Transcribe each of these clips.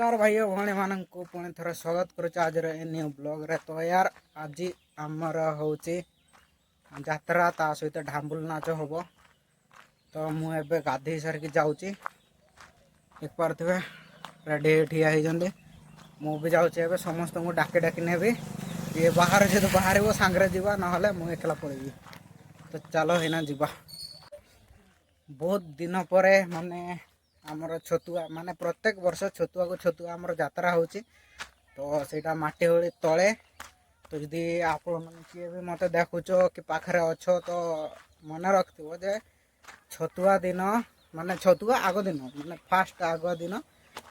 नमस्कार भाई भाई मान को पुणी थर स्वागत करुच आज न्यू ब्लॉग रे। तो यार आज आमर हूँ जात्रा ता सहित ढाम्बुल नाच हम। तो मुझे गाधे सारिक जाऊँगी देख पारे रेडी ठिया होती मुझे जाऊँगी समस्त को डाकी डाकी नेबी ये बाहर जो बाहर सांगे जावा ना मुझे एकला पड़ेगी। तो चलो है जीवा बहुत दिन पर माने आमर छतुआ माने प्रत्येक वर्ष छतुआ को छतुआ आमर यात्रा होची। तो सेटा माटी होली तले। तो यदि आप किए भी मत देखुच कि पाखरे अच्छो तो मन रखिथो जे छतुआ दिन माने छतुआ आग दिन माने फास्ट आग दिन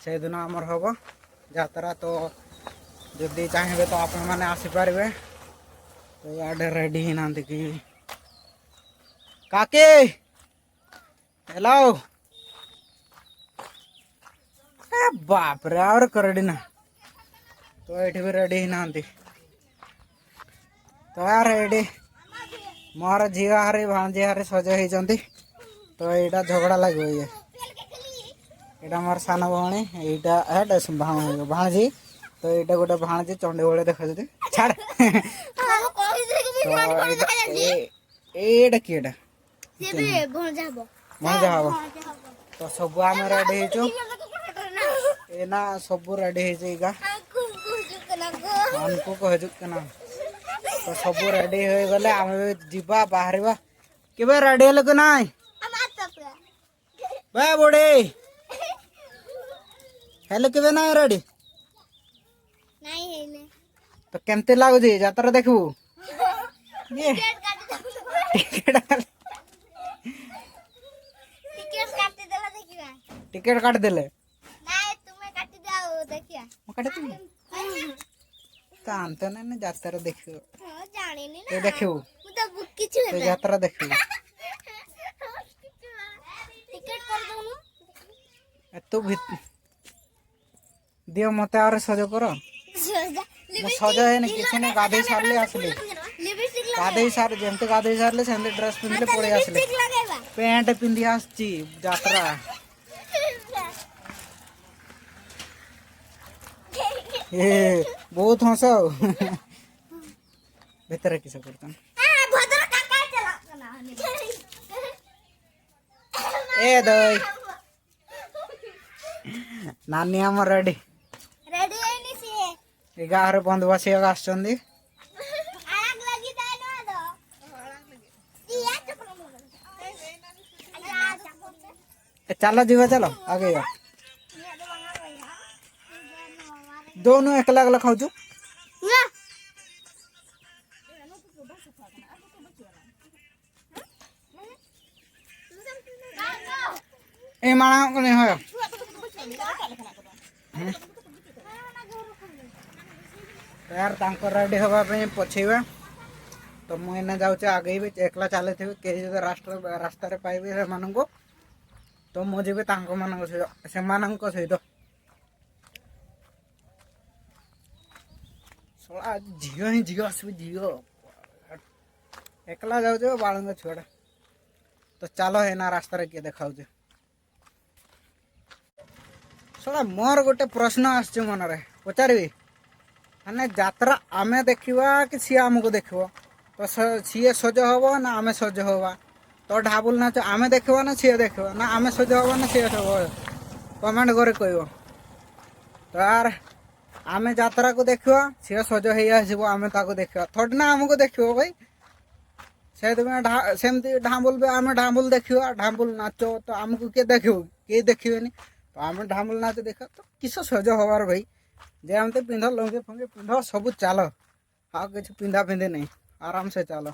से दिन आमर हम यात्रा। तो जदि चाहिए तो आप मैंने आसीपारे। तो याडे रेडी ही ना कि काके हेलो बाप रे और रेडी ना। तो ये भी रेडी ही ना। तो यार रेडी मोर झी हारी भाणजी हारी सज होती। तो यहाँ झगड़ा लगे ये यहाँ मोर सान भाणी यहाँ भाणजी। तो यहाँ गोटे भाणजी चंडी भाई देखा छाड़ तो किएटा भणजा हम। तो सब आम रेडी एना सब रेडी होगा हमको कहना। तो सब रेडी हो गले आम जीवा बाहर के रेडी हेल्ले कि ना बुढ़े हेल्ले के ना रेडी तो केमती लगुच यात्रा देखू टिकेट काट देले तो ना यात्रा देखियो तो देखियो तो यात्रा देखियो तो दियो मत और सज कर सज है किसी ने गाधे सारे आसले गाधे सारे जमती गाधे सारे से ड्रेस पिंधले पड़े आसले पैंट पिंधि आसी यात्रा ये बहुत हंस भीतर किस करता ए दई नानी आम रेडी गाँव बंधु बसैक आस चलो जीवा चलो आगे दोनों एकला एकला खाऊ ए माना को नहीं हो यार रेडी हवा पछेवा। तो मुझे जाऊँ आगे भी एकला चले थे कहीं जो रास्ता पाइबे से तो मुझे भी सहित झील ही झील आस झील एकला जाऊ बाल छुआ। तो चलो है ना रास्ता किए देखा सला मोर गोटे प्रश्न आस मन पचारि माने यात्रा आमे देखा कि सी आमको देख। तो सी सज हम ना आमे सज हवा। तो ढाबुल नाच आमे देखा ना सी देखा ना आमे सज हवा ना सी कमेंट कर कह। तो यार आमे यात्रा को देखा सी सज हो आमे देखा थोड़ी ना आमको देखो भाई से सेमती ढाम्बुल भी आमे ढाम्बुल देखा ढाम्बुल नाच तो आमको किए देख किए देखिए तो आम ढाम्बुल नाच देखा। तो किस सज हबार भाई जे आमते पिंध लंगे फंगे पिंध सब चल हाँ किसी पिंधा पिंधे नहीं आराम से चलो।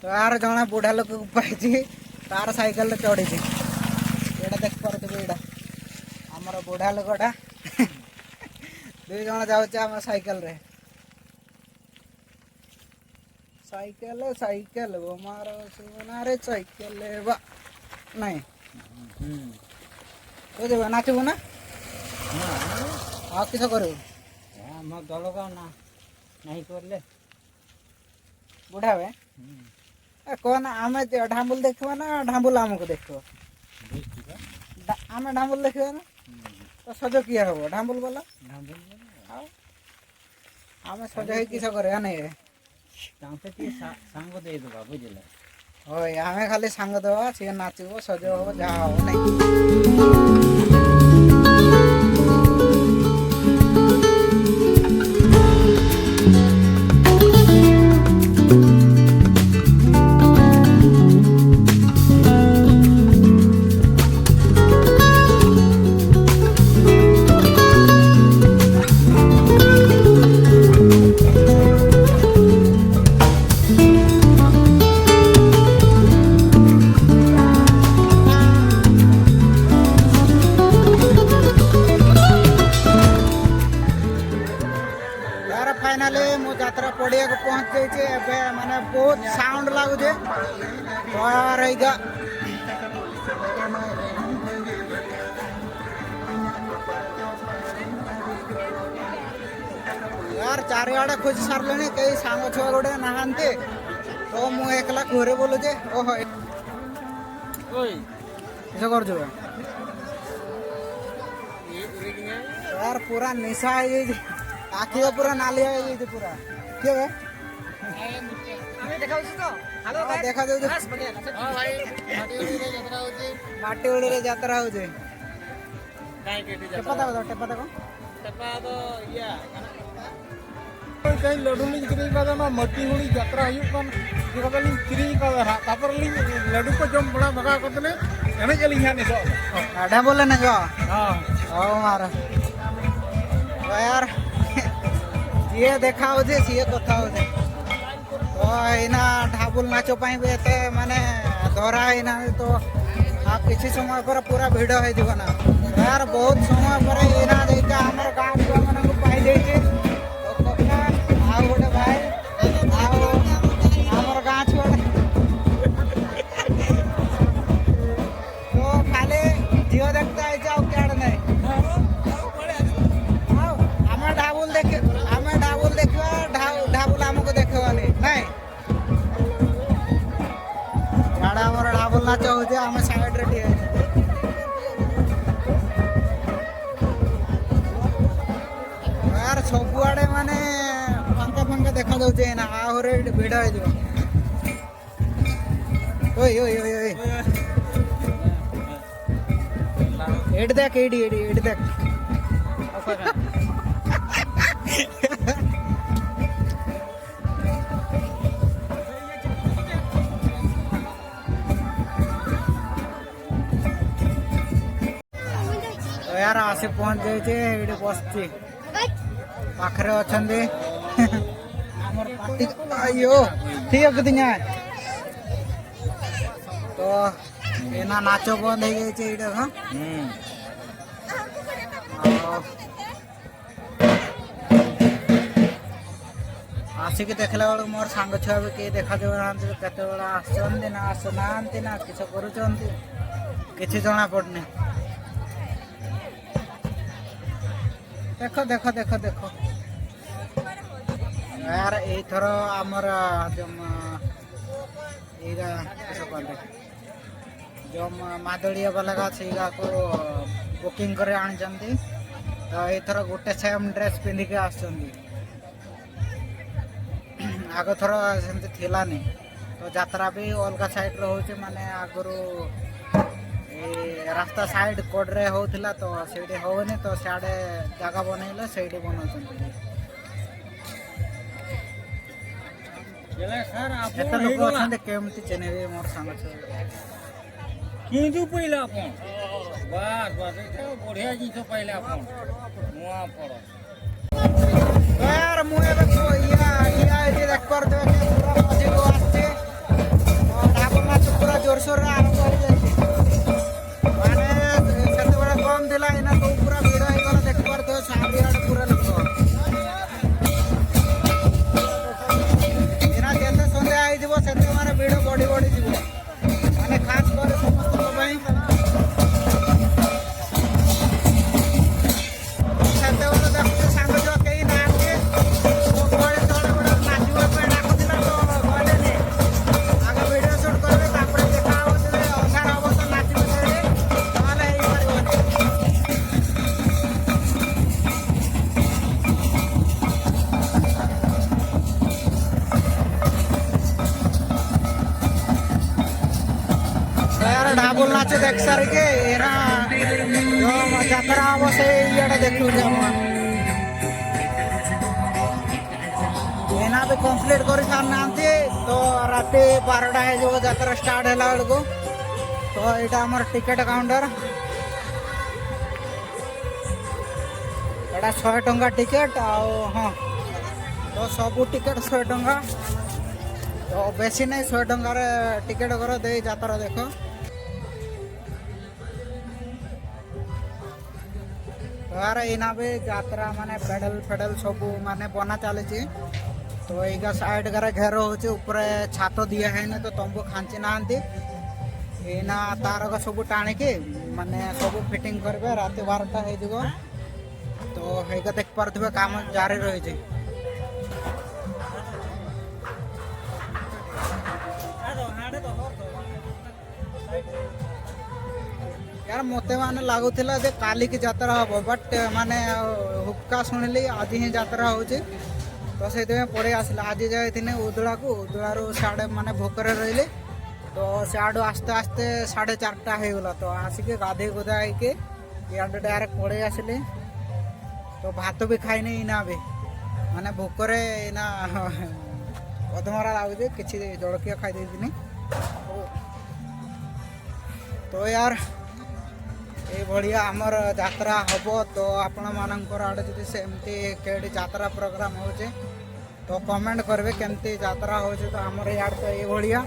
तो यार जड़े बुढ़ा लोक पाई तार साइकेल चढ़ी ये देख पारे यहाँ आमर बुढ़ा लोकटा दुई जन जाऊँ साइकेल रे साइकेल साइकेल मार सोनारे साइकेल बा नहीं तो जब नाचबू ना हाँ किस कर दल का ना नहीं करले बुढ़ा वे कौन आम ढाम्बुल देखा ना ढाम्बुल आमको देख आम ढाम्बुल देखा ना तो सज किए हम ढाम्बुल वाला आम सज हो किस कर नहीं सांग दे दबा बुझल हय आम खाली सांग दवा सी नाचब सज हम जहाँ हम नहीं यार फाइनाली मो यात्रा पड़िया को पहुंच जाइए माने बहुत साउंड लगुचे तो यार इगा यार चारिआडे खोज सारे कई सांग छुआ गोटे नहांती तो मु एकला घरे बोलुचे ओहो किस कर यार पूरा निशा है आखि पूरा नाली है पूरा के देखा दे माटी उड़ी रे यात्रा हो जे टेपा देखो कहीं लड्डू लिंग किरी का ना मट्टी हुई यात्रा हुई कन दिखा लिंग किरी का रहा तापर लिंग लड्डू को जम बड़ा भगा करते एने चली यहाँ नहीं सो आधा बोले ना जो हाँ ओ मारा यार ये देखा हो जे सी कथा हो जे तो इना ढाबुल नाचो पाई भी एते माने धरा इना तो आप किसी समय पर पूरा भीड़ हो जीव ना यार बहुत समय पर इना देखा हमर गांव छुआ मन को पाई दे जे तो कखना आ गोटे भाई आ हमर गांव छुआ तो खाली जियो देखता है जाओ क्या नहीं ढाबुल देखे आम ढाबुल देखा ढाबुल आमको देखवानी नहीं झाड़ा आमर ढाबुल नाच हो आम साइड रे यार सबुआड़े माने फांका फांका देखा जाऊे ना आहरे भिड़ हो ओय ओय ओय ओय एड देख एडी एडी एड देख तो यार आसे पहुंच जाइए बसची पाखरे अच्छा अयो ठीक है तो एना नाच बंद हो जाए हाँ आसिक देखला बेलू मोर सांग छुआ भी कई देखा ना आसते ना आसना ना किस कर जना पड़ने देख देख देख देख यार एथर आमर जो मादड़िया वाला से को बुकिंग कर आनी तो एथर गोटे सेम ड्रेस पिंधिक आस आग थर सेमती थिलानी तो यात्रा भी अलग साइड रोचे माने आगु रास्ता साइड कोड्रे होता तो से होनी तो सियाड़े जगह बनइले से बना लोक अच्छा केमती चेने मोर सांग किंतु पहले अपन बस बस बढ़िया जिन पहले अपन मुआ पड़ यार मुझे देख कर पूरा मजे को आसते ढाबुल नाच पूरा जोरसोर आरंभ हो माने से कम दिला इना तो पूरा भीड़ हो देख पारे सारियाड़े पूरा लोक इना जिते सन्ध्या हो माने भीड़ बढ़ी बढ़ी जीव माने खास कर समस्त से डाबुल नाच देख सारिके एना जो यात्रा हम से इटा देखु एना भी कंप्लीट कर सारना तो राति 12टा हो यात्रा स्टार्ट है बेलू तो यहाँ आम टिकेट काउंटर एटा 100 टंका टिकेट हाँ तो सब टिकेट 100 टंका तो बेसी नहीं 100 टंकार टिकेट कर दे यात्रा देख तो यार इना भी यात्रा माने पेडल फेडल सब माने बना चली तो ये साइड करे घेर हो ऊपर छात दिया है ना तो तंबू खांची ना एना तार सब टाणिकी माने सब फिटिंग करबे रात 12टा हो तो हेगा देख पारे काम जारी रही यार मत माने लगुला काली की यात्रा हम बट माने हुक्का शुणिली आज ही यात्रा हो तो से पड़े आसला आज जाइए उदला को उदलारू साढ़े माने भोकर रही तो सियाड़ू आस्ते आस्ते 4:30 होगला तो आसिक गाधे गुधा के इे डायरेक्ट पड़े आसली तो भात भी खाईनी इना भी माने भोकरे इना अधमरा लगुचे किसी जलखिया खाई देनी तो यार ये बढ़िया आमर यात्रा हम तो आपण मानकर आड़े जब सेमती कई यात्रा प्रोग्राम हो तो कमेंट करेंगे केमती यात्रा हो तो आमर यार तो ये बढ़िया